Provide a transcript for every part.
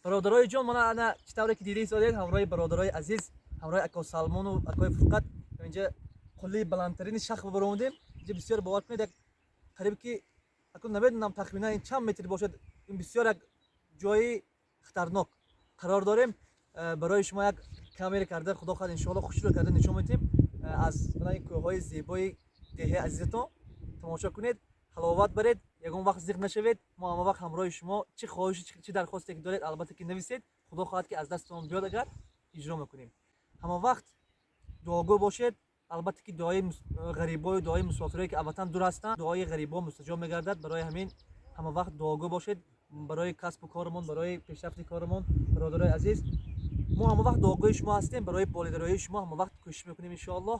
برادرای جان، من انا چطوری که دیدی سادید همراه برادرای عزیز، همراه اکو سلمان و اکو فرقت اینجا کلی بلندترین شاخ ببروندیم. اینجا بسیار باور کنید قریب که اکو نمیدونم تقریبا این چند متر باشد، این بسیار یک جای خطرناک قرار داریم. برای شما یک کامera کرده خدا خواهد ان شاء الله خوش رو کرده نشون میدیم از این کوههای زیبای دهه عزیزتون. تماشا کنید، حلاوت برید، یگان وقت زیغ نشوید. ما همه وقت همراه شما، چه خواهش چه درخواستی که دارید البته که نویسید، خدا خواهد که از دستتون بیاد اگر اجرا میکنیم. همه وقت دعاگو باشید. البته که دعای غریبای و دعای مسافرایی که البته دور هستن، دعای غریبا مستجاب میگردد. برای همین همه وقت دعاگو باشید برای کسب و کارمون، برای پیشرفت کارمون. برادرای عزیز، ما همه وقت دعاگوی شما هستیم، برای بالادرای شما همه وقت کوشش میکنیم ان شاء الله.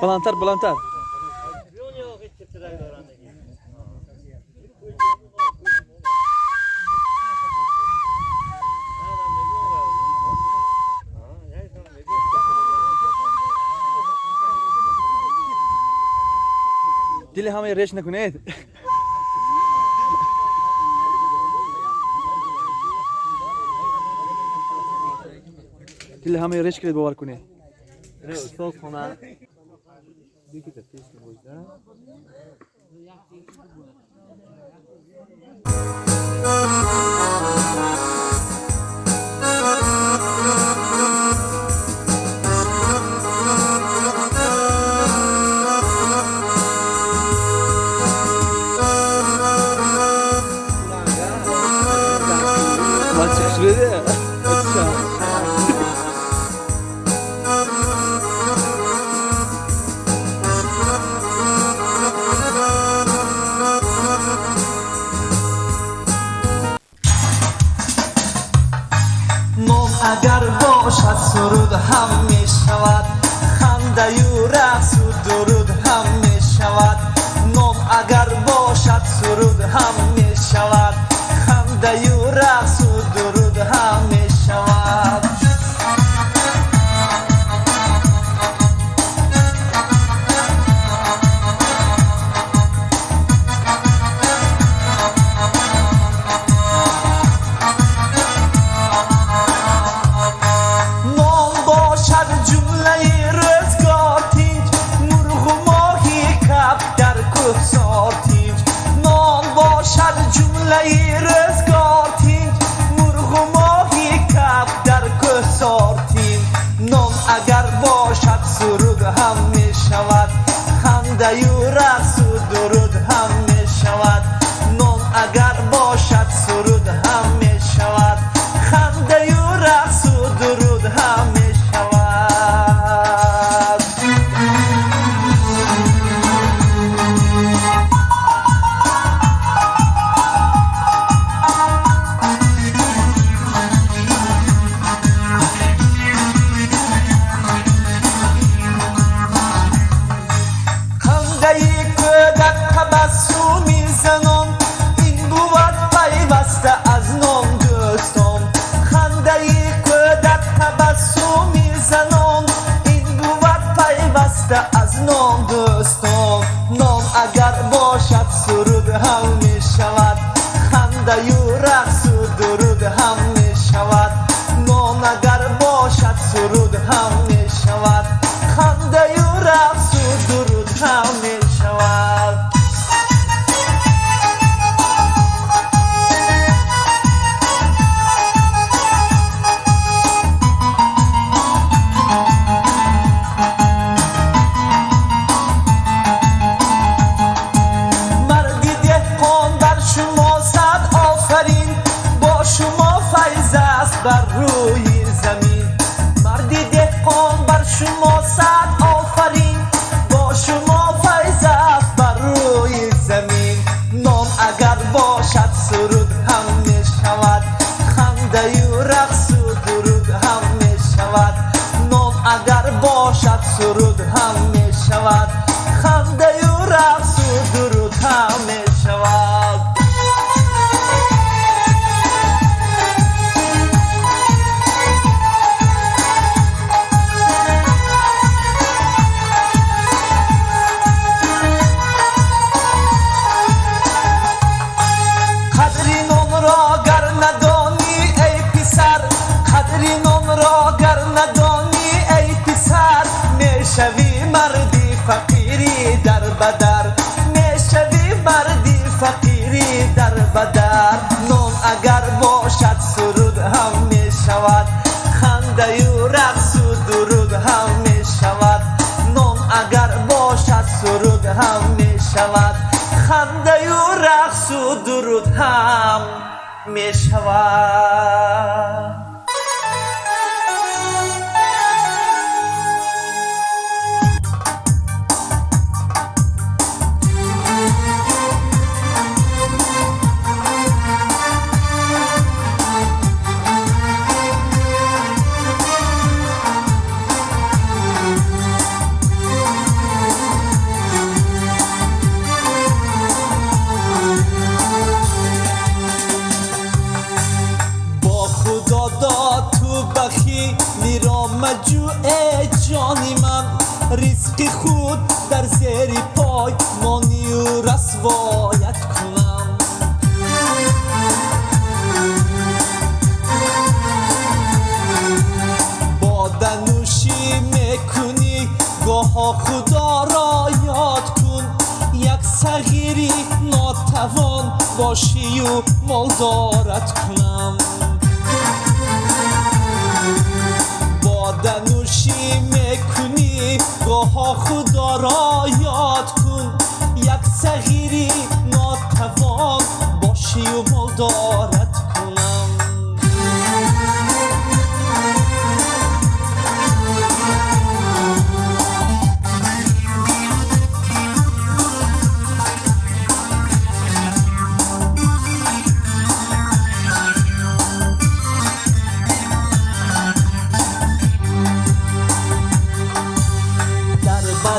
بلندتر بلندتر. دل همه ریش نکنید. دل همه ریش کرد باور کنید. استاد خونه دیگه تفسیر می‌کنه. Maç şurada. اگر باشد سرود هم می شود، خنده و رقص و درود هم می شود. نام اگر باشد سرود هم می شود، خنده و رقص و درود هم می شود. اگر باشد سرود هم می شود، خنده و رقص و درود هم می شود. نام اگر باشد سرود هم می شود، خنده و رقص و درود هم می شود. از نام دوستان، نام اگر باشد سرود هم می شود، خنده و رقص و درود هم می شود. نام اگر باشد سرود هم می شود، خنده و رقص و درود هم می شود. بر روی زمین مردی دهقان، بر شما صد آفرین. با شما فیض است بر روی زمین. نام اگر باشد سرود هم می شود، خنده‌یو رقص و درود هم می شود نام اگر باشد سرود هم می شود خنده‌یو رقص و درود هم می شود میشوی مردی فقیری در بدر میشوی مردی فقیری در بدر نام اگر باشد سرود هم میشود خنده و رقص و درود هم میشود نام اگر باشد سرود هم میشود خنده و رقص و درود هم میشود مجوع جانی من رزق خود در زیر پای مانی و رسوایت کنم باده نوشی میکنی گاه خدا را یاد کن یک صغیری ناتوان باشی و مالدارت کنم باده نوشی میکنی گاه خدا را یاد کن یک صغیری ناتوان باشی و مالدارت کنم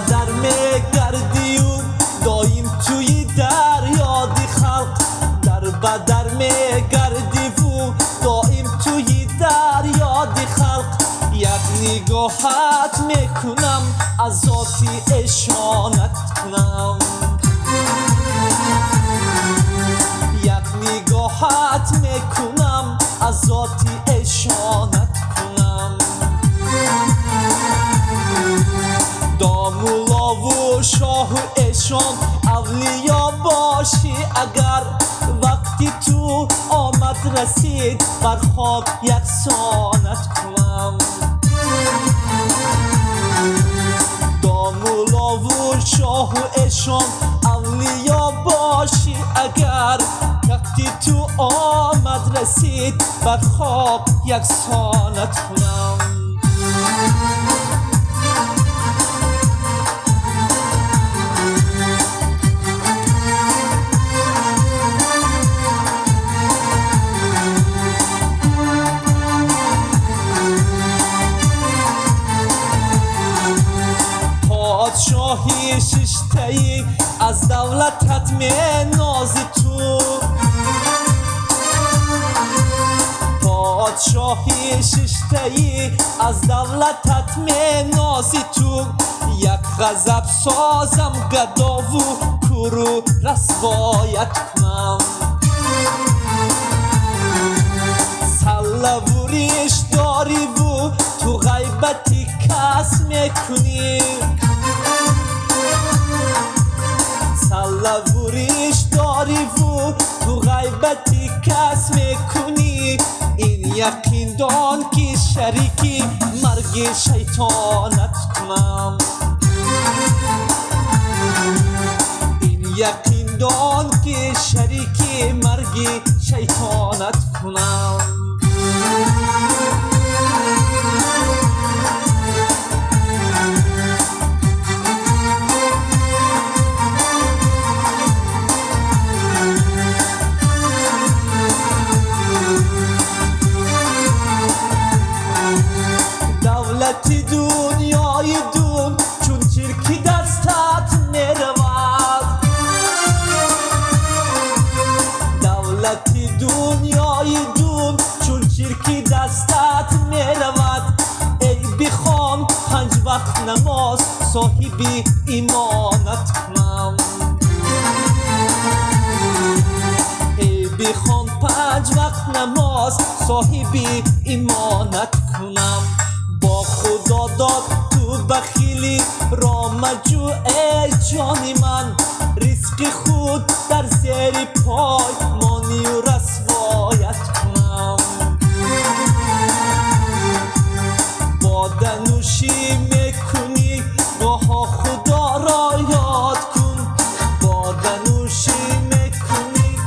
در میگردی و دایم توی دریاد خلق در بدر میگردی و دایم توی دریاد خلق یک نگاهت میکنم از ذاتی اشانت کنم یک نگاهت میکنم از ذاتی اشانت کنم دامولا و شاه و اشان اولیا باشی اگر وقتی تو آمد رسید بر خاک یکسانت کنم دامولا و شاه و اشان اولیا باشی اگر وقتی تو آمد رسید بر خاک یکسانت کنم پادشاهی ششته‌ای از دولتت می نازی تو پادشاهی ششته‌ای از دولتت می نازی تو یک غضب سازم گدا و کورو رسوایت کنم سله و ریش داری و تو غیبتی کس میکنی سله و ریش داری و تو غیبتی کس میکنی این یقین دان که شریکی مرگ شیطانت کنم این یقین دان که شریکی مرگ شیطانت کنم حالتی دنیای دون چون چرکی دستت میرود ای بخوان 5 وقت نماز صاحبی ایمانت کنم ای بخوان 5 وقت نماز صاحبی ایمانت کنم با خدا داد تو بخیلی را مجو ای جانی من رزق خود در زیر پای مانی و رسوایت کنم باده نوشی میکنی گاه خدا را یاد کن باده نوشی میکنی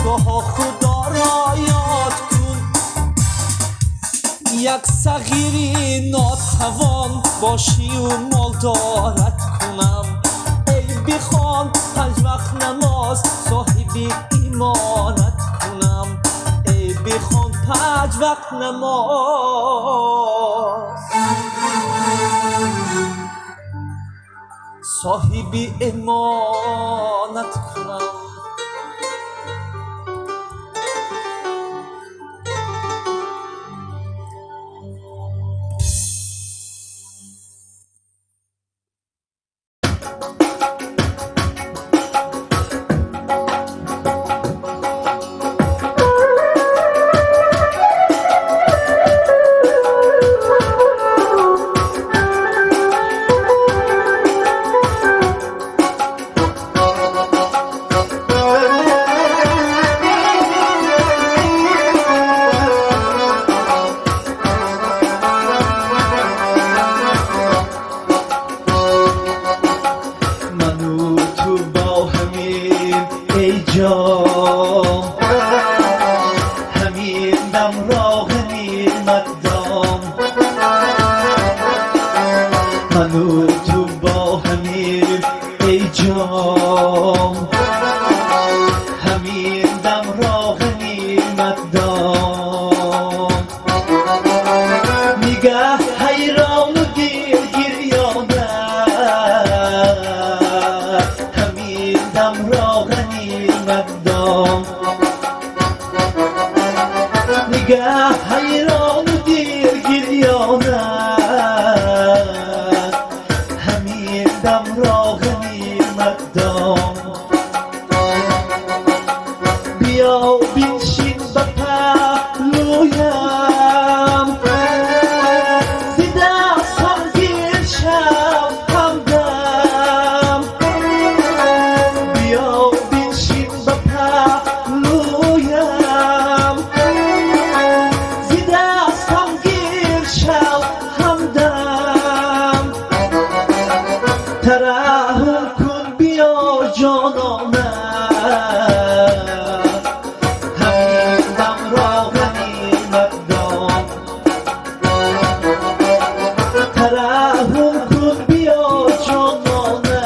گاه خدا را یاد کن یک صغیری ناتوان باشی و مالدارت کنم ای بخوان 5 وقت نماز صاحبی ایمانت کنم ای بخوان 5 وقت نماز صاحبی ایمانت کنم همین دم را غنیمت دام من و تو با همین ای جام همین دم را غنیمت دام نگه حیران و گریانه همین دم را غنیمت دام نگه حیران و گریانه همین دم را غنیمت دام بیا بنشین به پهلویم زده سرگیر شو همدم بیا بنشین به پهلویم زده سرگیر شو همدم ترحم کن بیا جانانه همین دم را غنیمت دام ترحم کن بیا جانانه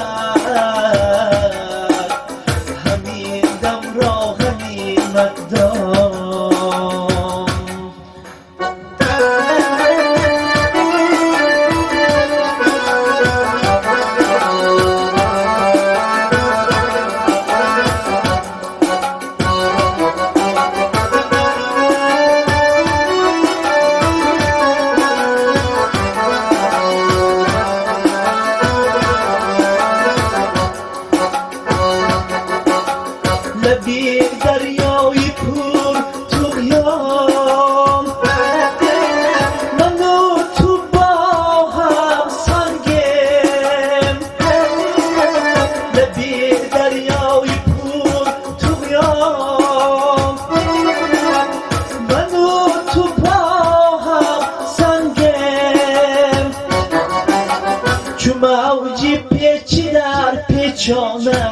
همین دم را غنیمت دام لبی دریای پر طغیان من و تو با هم سنگیم لبی دریای پر طغیان من و تو با هم سنگیم چو موجی پیچی در پیچانه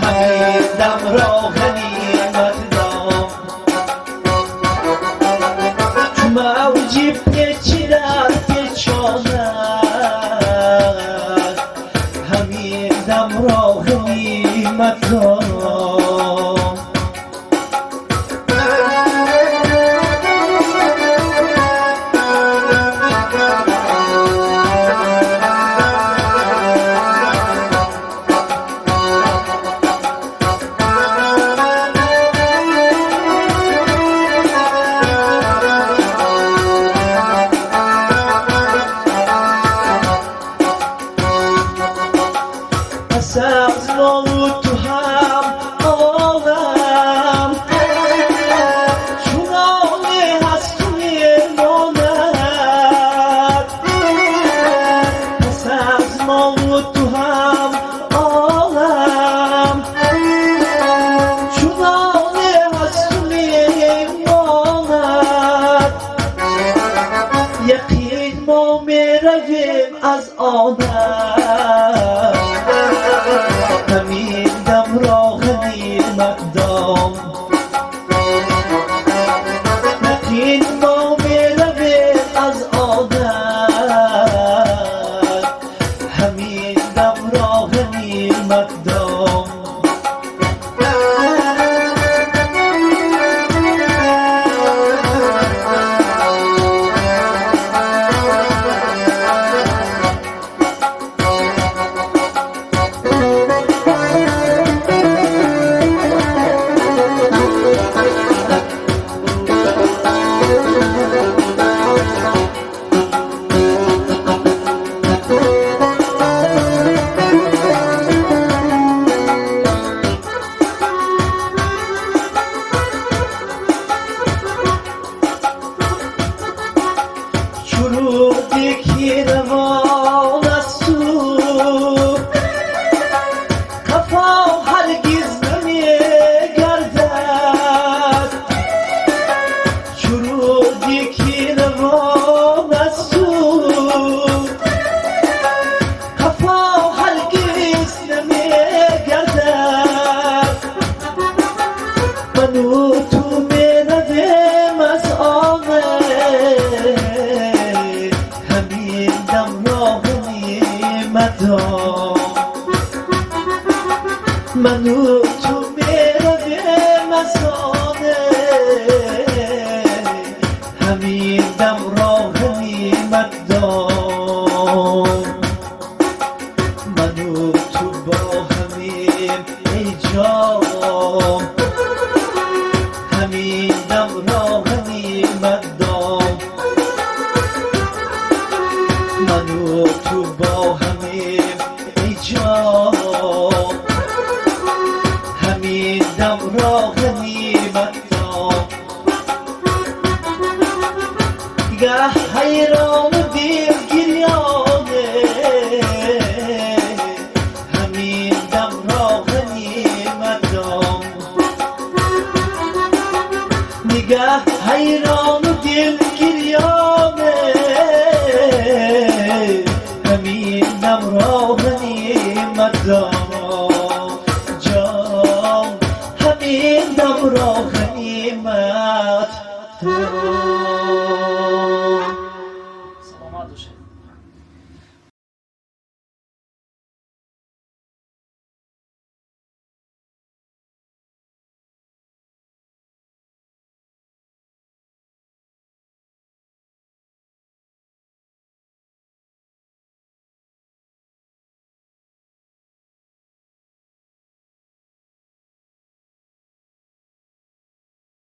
همین دم را غنیمت دام چو موجی پیچی در پیچانه همین دم را غنیمت دام از آدم همین دم راه نیمت دام نکین ما میرویم از آدم همین دم راه نیمت دام چرودی روان از تو کفا هرگز نمیگردد چرودی روان از تو کفا هرگز نمیگردد من و تو میرویم از من و تو میرویم از همین دم راه نیمت دام من و تو با همین ای جان همین دم راه نیمت دام من و تو با همین ای جان همین دم راه نیمت دام گه حیران و دلگریانه همین دم راه نیمت دام نگه حیران و دلگریانه همین دم راه نیمت دام جان همین دم راه